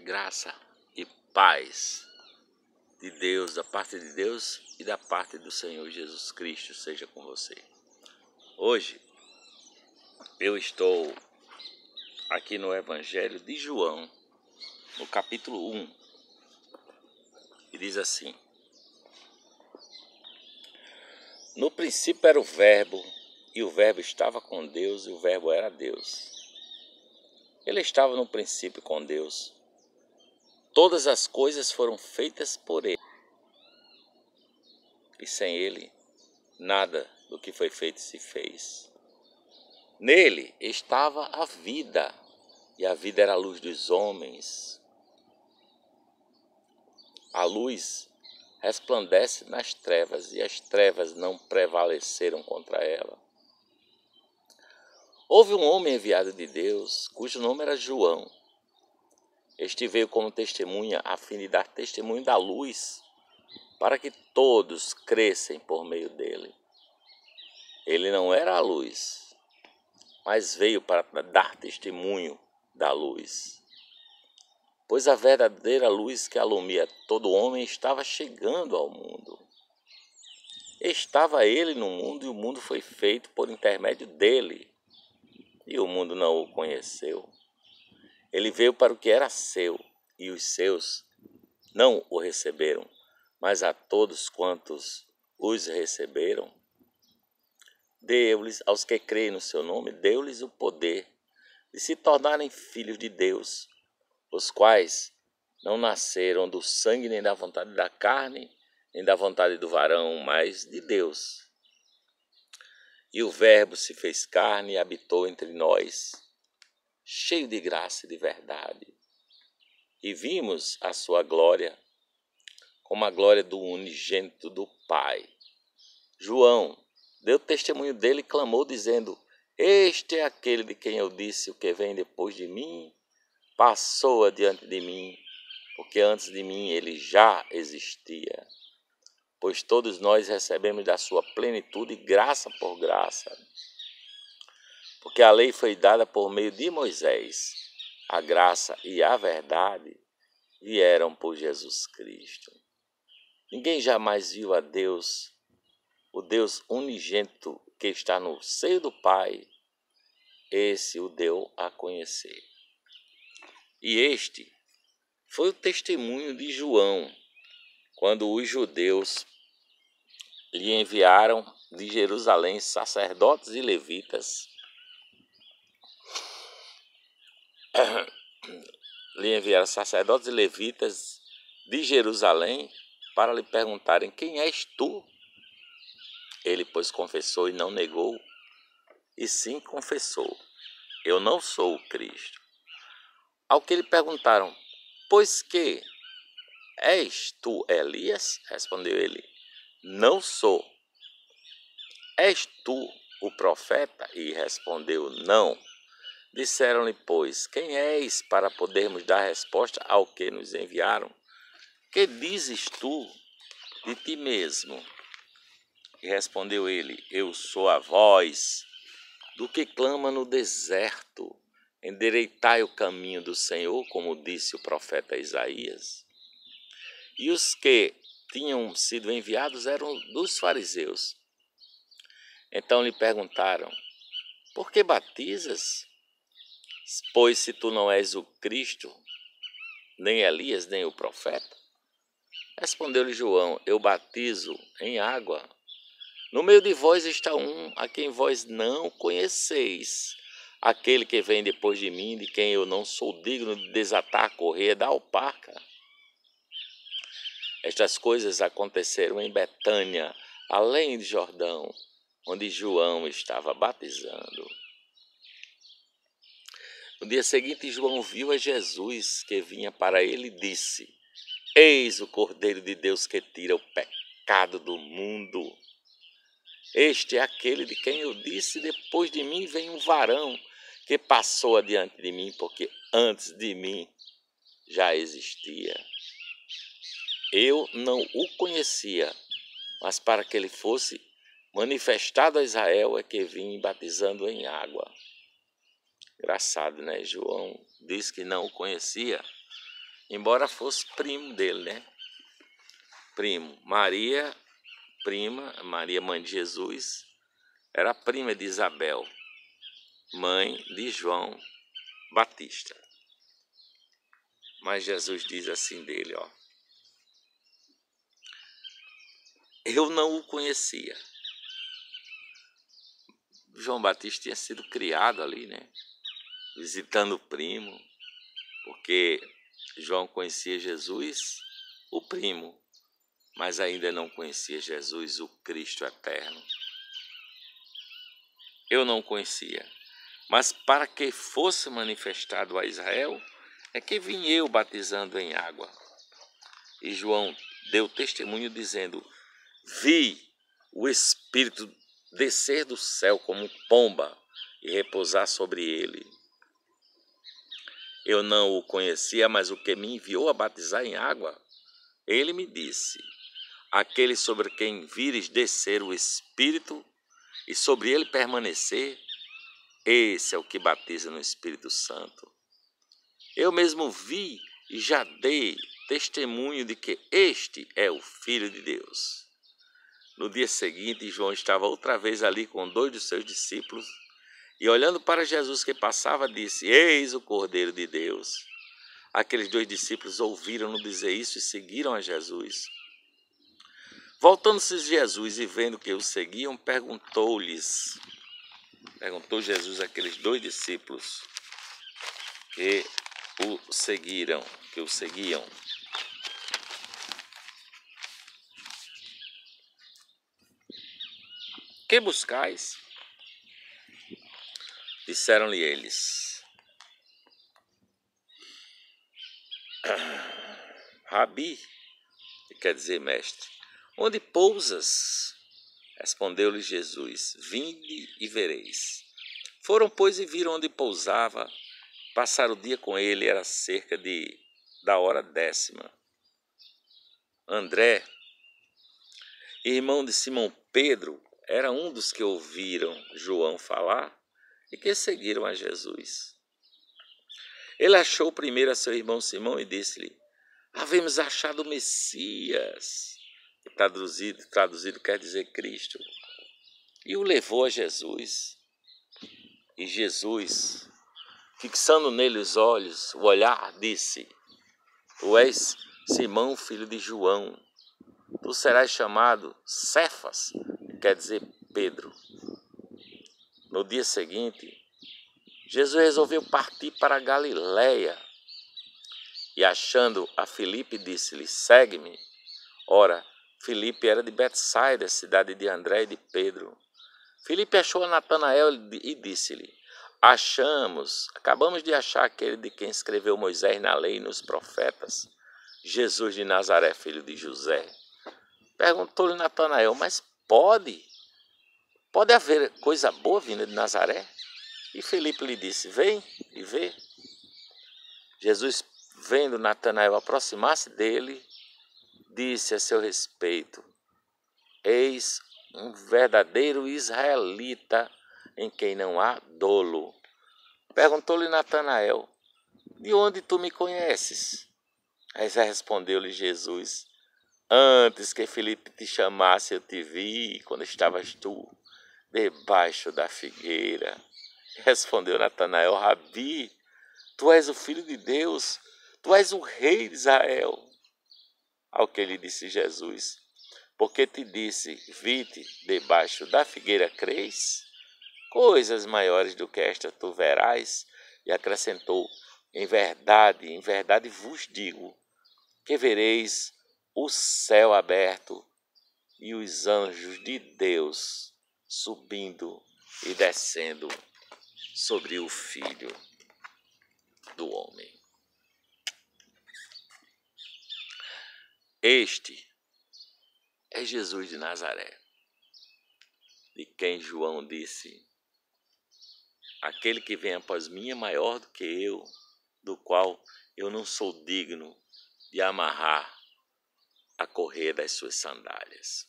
Graça e paz de Deus, da parte de Deus e da parte do Senhor Jesus Cristo seja com você. Hoje eu estou aqui no Evangelho de João, no capítulo 1, e diz assim: No princípio era o Verbo, e o Verbo estava com Deus, e o Verbo era Deus. Ele estava no princípio com Deus. Todas as coisas foram feitas por Ele, e sem Ele, nada do que foi feito se fez. Nele estava a vida, e a vida era a luz dos homens. A luz resplandece nas trevas, e as trevas não prevaleceram contra ela. Houve um homem enviado de Deus, cujo nome era João. Este veio como testemunha, a fim de dar testemunho da luz, para que todos crescem por meio dele. Ele não era a luz, mas veio para dar testemunho da luz. Pois a verdadeira luz que alumia todo homem estava chegando ao mundo. Estava ele no mundo, e o mundo foi feito por intermédio dele, e o mundo não o conheceu. Ele veio para o que era seu, e os seus não o receberam, mas a todos quantos os receberam, deu-lhes, aos que creem no seu nome, deu-lhes o poder de se tornarem filhos de Deus, os quais não nasceram do sangue, nem da vontade da carne, nem da vontade do varão, mas de Deus. E o Verbo se fez carne e habitou entre nós, cheio de graça e de verdade. E vimos a sua glória, como a glória do unigênito do Pai. João deu testemunho dele e clamou, dizendo: Este é aquele de quem eu disse: o que vem depois de mim passou adiante de mim, porque antes de mim ele já existia. Pois todos nós recebemos da sua plenitude graça por graça. Porque a lei foi dada por meio de Moisés, a graça e a verdade vieram por Jesus Cristo. Ninguém jamais viu a Deus, o Deus unigênito que está no seio do Pai, esse o deu a conhecer. E este foi o testemunho de João, quando os judeus lhe enviaram de Jerusalém sacerdotes e levitas, de Jerusalém para lhe perguntarem: quem és tu? Ele, pois, confessou e não negou, e sim confessou: eu não sou o Cristo. Ao que lhe perguntaram: pois que és tu Elias? Respondeu ele: não sou. És tu o profeta? E respondeu: não. Disseram-lhe, pois: quem és, para podermos dar resposta ao que nos enviaram? Que dizes tu de ti mesmo? E respondeu ele: eu sou a voz do que clama no deserto: endireitai o caminho do Senhor, como disse o profeta Isaías. E os que tinham sido enviados eram dos fariseus. Então lhe perguntaram: por que batizas? Pois se tu não és o Cristo, nem Elias, nem o profeta. Respondeu-lhe João: eu batizo em água. No meio de vós está um a quem vós não conheceis, aquele que vem depois de mim, de quem eu não sou digno de desatar a correia da alparca. Estas coisas aconteceram em Betânia, além de Jordão, onde João estava batizando. No dia seguinte, João viu a Jesus que vinha para ele e disse: eis o Cordeiro de Deus que tira o pecado do mundo. Este é aquele de quem eu disse: depois de mim vem um varão que passou adiante de mim, porque antes de mim já existia. Eu não o conhecia, mas para que ele fosse manifestado a Israel é que vim batizando em água. Engraçado, né? João diz que não o conhecia, embora fosse primo dele, né? Primo. Maria, Maria, mãe de Jesus, era prima de Isabel, mãe de João Batista. Mas Jesus diz assim dele, ó: eu não o conhecia. João Batista tinha sido criado ali, né? Visitando o primo, porque João conhecia Jesus, o primo, mas ainda não conhecia Jesus, o Cristo eterno. Eu não conhecia, mas para que fosse manifestado a Israel, é que vim eu batizando em água. E João deu testemunho dizendo: vi o Espírito descer do céu como pomba e repousar sobre ele. Eu não o conhecia, mas o que me enviou a batizar em água, ele me disse: aquele sobre quem vires descer o Espírito e sobre ele permanecer, esse é o que batiza no Espírito Santo. Eu mesmo vi e já dei testemunho de que este é o Filho de Deus. No dia seguinte, João estava outra vez ali com 2 dos seus discípulos e, olhando para Jesus que passava, disse: eis o Cordeiro de Deus. Aqueles 2 discípulos ouviram-no dizer isso e seguiram a Jesus. Voltando-se Jesus e vendo que o seguiam, perguntou Jesus àqueles 2 discípulos que o seguiam: que buscais? Disseram-lhe eles: Rabi, que quer dizer mestre, onde pousas? Respondeu-lhe Jesus: vinde e vereis. Foram, pois, e viram onde pousava. Passaram o dia com ele, era cerca da hora 10ª. André, irmão de Simão Pedro, era um dos que ouviram João falar e que seguiram a Jesus. Ele achou primeiro a seu irmão Simão e disse-lhe: havemos achado o Messias, que traduzido quer dizer Cristo. E o levou a Jesus. E Jesus, fixando nele os olhos, o olhar, disse: tu és Simão, filho de João. Tu serás chamado Cefas, que quer dizer Pedro. No dia seguinte, Jesus resolveu partir para a Galiléia. E achando a Filipe, disse-lhe: segue-me. Ora, Filipe era de Betsaida, cidade de André e de Pedro. Filipe achou a Natanael e disse-lhe: acabamos de achar aquele de quem escreveu Moisés na lei e nos profetas, Jesus de Nazaré, filho de José. Perguntou-lhe Natanael: mas pode haver coisa boa vinda de Nazaré? E Filipe lhe disse: vem e vê. Jesus, vendo Natanael aproximar-se dele, disse a seu respeito: eis um verdadeiro israelita em quem não há dolo. Perguntou-lhe Natanael: de onde tu me conheces? Aí respondeu-lhe Jesus: antes que Filipe te chamasse, eu te vi quando estavas tu debaixo da figueira. Respondeu Natanael: Rabi, tu és o Filho de Deus, tu és o Rei de Israel. Ao que lhe disse Jesus: porque te disse, vi-te debaixo da figueira, crês? Coisas maiores do que esta tu verás. E acrescentou: em verdade vos digo, que vereis o céu aberto e os anjos de Deus subindo e descendo sobre o Filho do Homem. Este é Jesus de Nazaré, de quem João disse: aquele que vem após mim é maior do que eu, do qual eu não sou digno de amarrar a correia das suas sandálias.